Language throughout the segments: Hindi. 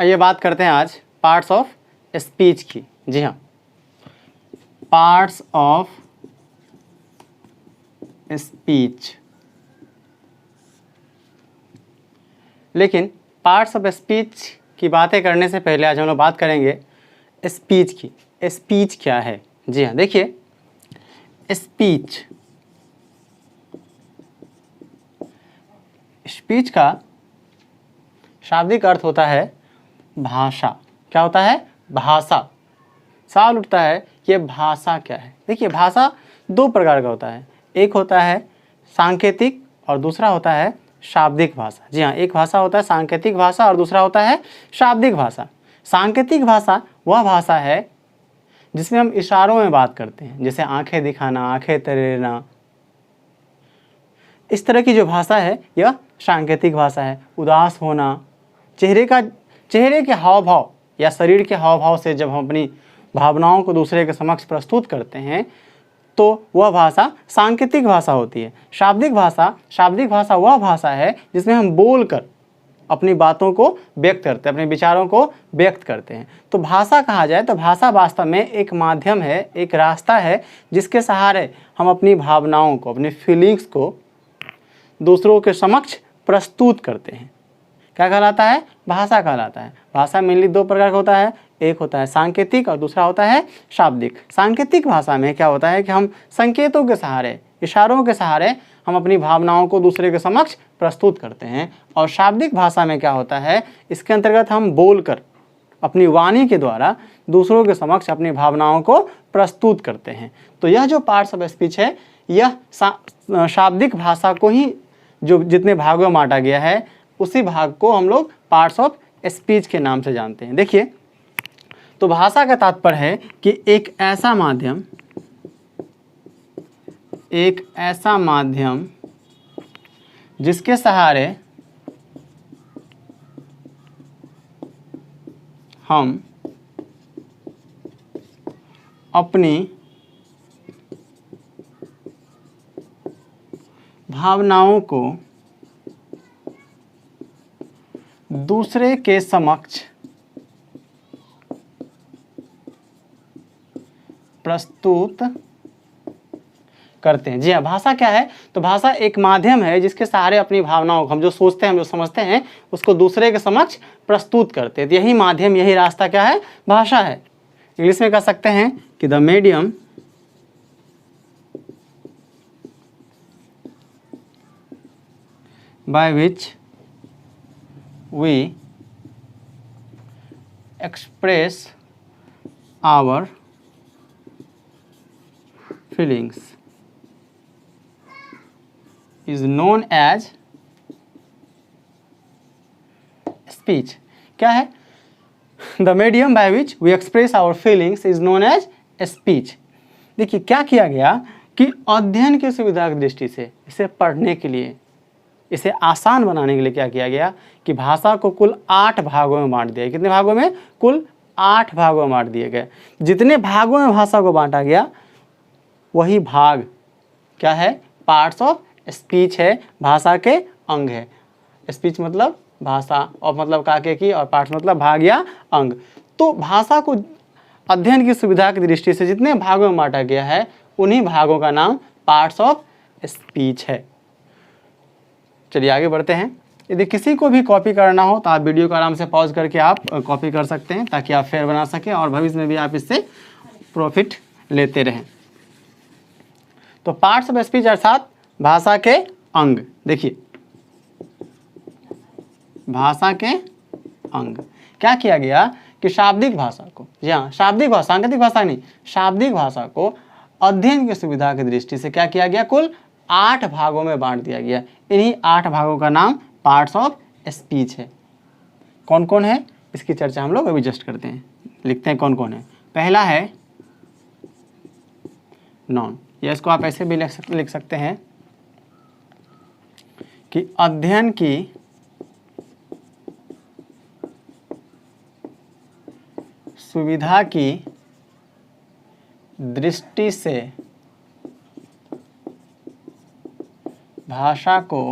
आइए बात करते हैं आज पार्ट्स ऑफ स्पीच की। जी हाँ, पार्ट्स ऑफ स्पीच। लेकिन पार्ट्स ऑफ स्पीच की बातें करने से पहले आज हम लोग बात करेंगे स्पीच की। स्पीच क्या है? जी हाँ, देखिए स्पीच, स्पीच का शाब्दिक अर्थ होता है भाषा। क्या होता है? भाषा। सवाल उठता है कि भाषा क्या है? देखिए भाषा दो प्रकार का होता है, एक होता है सांकेतिक और दूसरा होता है शाब्दिक भाषा। जी हाँ, एक भाषा होता है सांकेतिक भाषा और दूसरा होता है शाब्दिक भाषा। सांकेतिक भाषा वह भाषा है जिसमें हम इशारों में बात करते हैं, जैसे आंखें दिखाना, आंखें तरेना, इस तरह की जो भाषा है यह सांकेतिक भाषा है। उदास होना, चेहरे के हाव भाव या शरीर के हाव भाव से जब हम अपनी भावनाओं को दूसरे के समक्ष प्रस्तुत करते हैं तो वह भाषा सांकेतिक भाषा होती है। शाब्दिक भाषा वह भाषा है जिसमें हम बोलकर अपनी बातों को व्यक्त करते हैं, अपने विचारों को व्यक्त करते हैं। तो भाषा कहा जाए तो भाषा वास्तव में एक माध्यम है, एक रास्ता है जिसके सहारे हम अपनी भावनाओं को, अपनी फीलिंग्स को दूसरों के समक्ष प्रस्तुत करते हैं। क्या कहलाता है? भाषा कहलाता है। भाषा मेनली दो प्रकार का होता है, एक होता है सांकेतिक और दूसरा होता है शाब्दिक। सांकेतिक भाषा में क्या होता है कि हम संकेतों के सहारे, इशारों के सहारे हम अपनी भावनाओं को दूसरे के समक्ष प्रस्तुत करते हैं। और शाब्दिक भाषा में क्या होता है, इसके अंतर्गत हम बोलकर अपनी वाणी के द्वारा दूसरों के समक्ष अपनी भावनाओं को प्रस्तुत करते हैं। तो यह जो पार्ट्स ऑफ स्पीच है, यह शाब्दिक भाषा को ही जो जितने भागों में बांटा गया है उसी भाग को हम लोग पार्ट्स ऑफ स्पीच के नाम से जानते हैं। देखिए, तो भाषा का तात्पर्य है कि एक ऐसा माध्यम जिसके सहारे हम अपनी भावनाओं को दूसरे के समक्ष प्रस्तुत करते हैं। जी हाँ, भाषा क्या है? तो भाषा एक माध्यम है जिसके सहारे अपनी भावनाओं को, हम जो सोचते हैं, हम जो समझते हैं, उसको दूसरे के समक्ष प्रस्तुत करते हैं। तो यही माध्यम, यही रास्ता क्या है? भाषा है। इंग्लिश में कह सकते हैं कि the medium by which we express our feelings is known as speech। क्या है? The medium by which we express our feelings is known as speech। देखिए क्या किया गया कि अध्ययन की सुविधा की दृष्टि से इसे पढ़ने के लिए, इसे आसान बनाने के लिए क्या किया गया कि भाषा को कुल 8 भागों में बांट दिया। कितने भागों में? कुल 8 भागों में बांट दिए गए। जितने भागों में भाषा को बांटा गया वही भाग क्या है? पार्ट्स ऑफ स्पीच है, भाषा के अंग है। स्पीच मतलब भाषा, और मतलब काके की, और पार्ट्स मतलब भाग या अंग। तो भाषा को अध्ययन की सुविधा की दृष्टि से जितने भागों में बांटा गया है उन्हीं भागों का नाम पार्ट्स ऑफ स्पीच है। चलिए आगे बढ़ते हैं। यदि किसी को भी कॉपी करना हो तो आप वीडियो को आराम से पॉज करके आप कॉपी कर सकते हैं ताकि आप फेयर बना सकें और भविष्य में भी आप इससे प्रॉफिट लेते रहें। तो पार्ट्स ऑफ स्पीच अर्थात भाषा के अंग। देखिए भाषा के अंग क्या किया गया कि शाब्दिक भाषा को, जी हाँ शाब्दिक भाषा, सांकेतिक भाषा नहीं, शाब्दिक भाषा को अध्ययन की सुविधा की दृष्टि से क्या किया गया? कुल 8 भागों में बांट दिया गया। इन्हीं 8 भागों का नाम पार्ट्स ऑफ स्पीच है। कौन कौन है इसकी चर्चा हम लोग अभी जस्ट करते हैं, लिखते हैं कौन कौन है। पहला है नॉन, या इसको आप ऐसे भी लिख सकते हैं कि अध्ययन की सुविधा की दृष्टि से भाषा को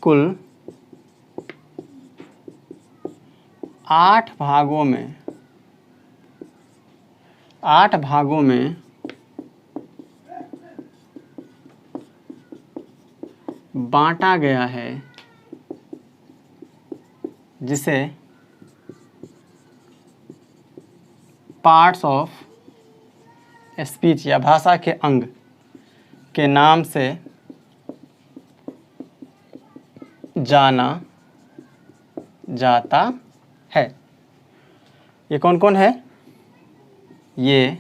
कुल 8 भागों में बांटा गया है, जिसे पार्ट्स ऑफ स्पीच या भाषा के अंग के नाम से जाना जाता है। ये कौन कौन है? ये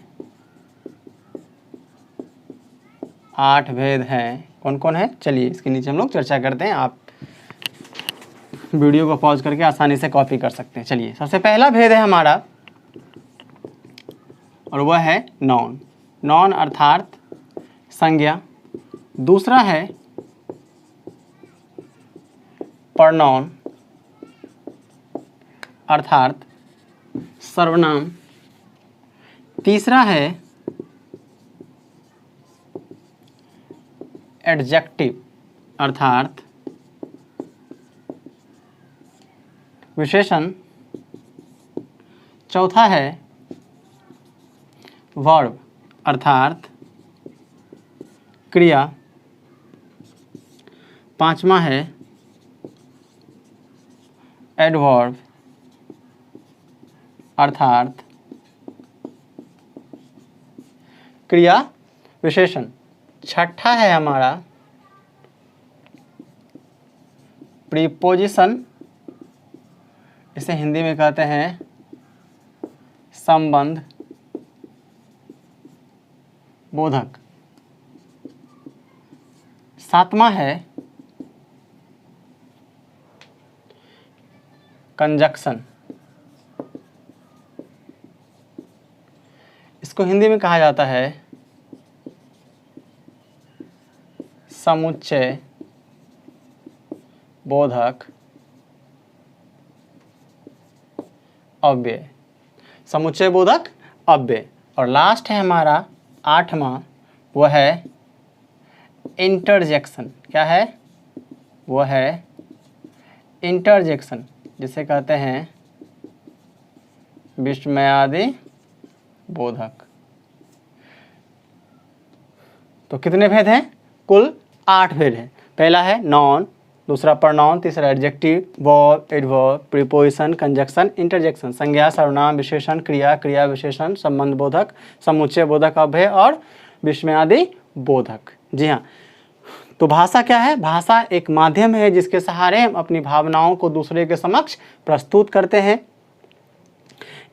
8 भेद हैं। कौन कौन है? चलिए इसके नीचे हम लोग चर्चा करते हैं। आप वीडियो को पॉज करके आसानी से कॉपी कर सकते हैं। चलिए, सबसे पहला भेद है हमारा, और वह है नॉन। नॉन अर्थात संज्ञा। दूसरा है प्रनॉन अर्थात सर्वनाम। तीसरा है एडजेक्टिव अर्थात विशेषण। चौथा है वर्ब अर्थात क्रिया। पांचवा है एडवर्ब अर्थात क्रिया विशेषण। छठा है हमारा प्रीपोजिशन, इसे हिंदी में कहते हैं संबंध बोधक। सातवां है कंजक्शन, इसको हिंदी में कहा जाता है समुच्चय बोधक अव्यय। समुच्चय बोधक अव्यय। और लास्ट है हमारा 8वां, वह है इंटरजेक्शन। क्या है? वह है इंटरजेक्शन, जिसे कहते हैं विस्मयादि बोधक। तो कितने भेद हैं? कुल 8 भेद हैं। पहला है नॉन, दूसरा प्रनॉन, तीसरा adjective, verb, adverb, preposition, conjunction, interjection. संज्ञा, सर्वनाम, विशेषण, क्रिया, क्रिया विशेषण, संबंध बोधक, समुच्चय बोधक अव्यय और विस्मयादि बोधक। जी हाँ। तो भाषा क्या है? भाषा एक माध्यम है जिसके सहारे हम अपनी भावनाओं को दूसरे के समक्ष प्रस्तुत करते हैं।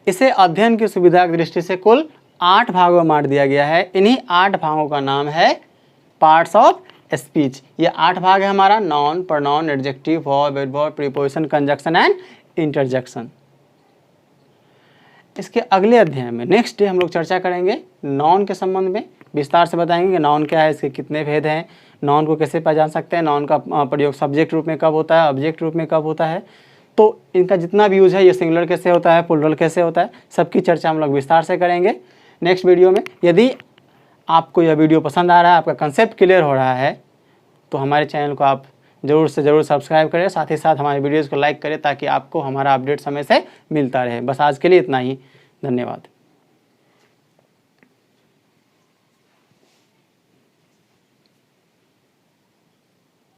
इसे अध्ययन की सुविधा की दृष्टि से कुल 8 भागों में बांट दिया गया है। इन्हीं 8 भागों का नाम है पार्ट्स ऑफ स्पीच। ये 8 भाग है हमारा noun, pronoun, adjective, verb, adverb, preposition, conjunction and interjection. इसके अगले अध्याय में नेक्स्ट डे हम लोग चर्चा करेंगे नॉन के संबंध में। विस्तार से बताएंगे कि नॉन क्या है, इसके कितने भेद हैं, नॉन को कैसे पहचान सकते हैं, नॉन का प्रयोग सब्जेक्ट रूप में कब होता है, ऑब्जेक्ट रूप में कब होता है, तो इनका जितना भी यूज है, ये सिंगुलर कैसे होता है, प्लूरल कैसे होता है, सबकी चर्चा हम लोग विस्तार से करेंगे नेक्स्ट वीडियो में। यदि आपको यह वीडियो पसंद आ रहा है, आपका कंसेप्ट क्लियर हो रहा है, तो हमारे चैनल को आप ज़रूर से ज़रूर सब्सक्राइब करें, साथ ही साथ हमारे वीडियोज़ को लाइक करें ताकि आपको हमारा अपडेट समय से मिलता रहे। बस आज के लिए इतना ही। धन्यवाद।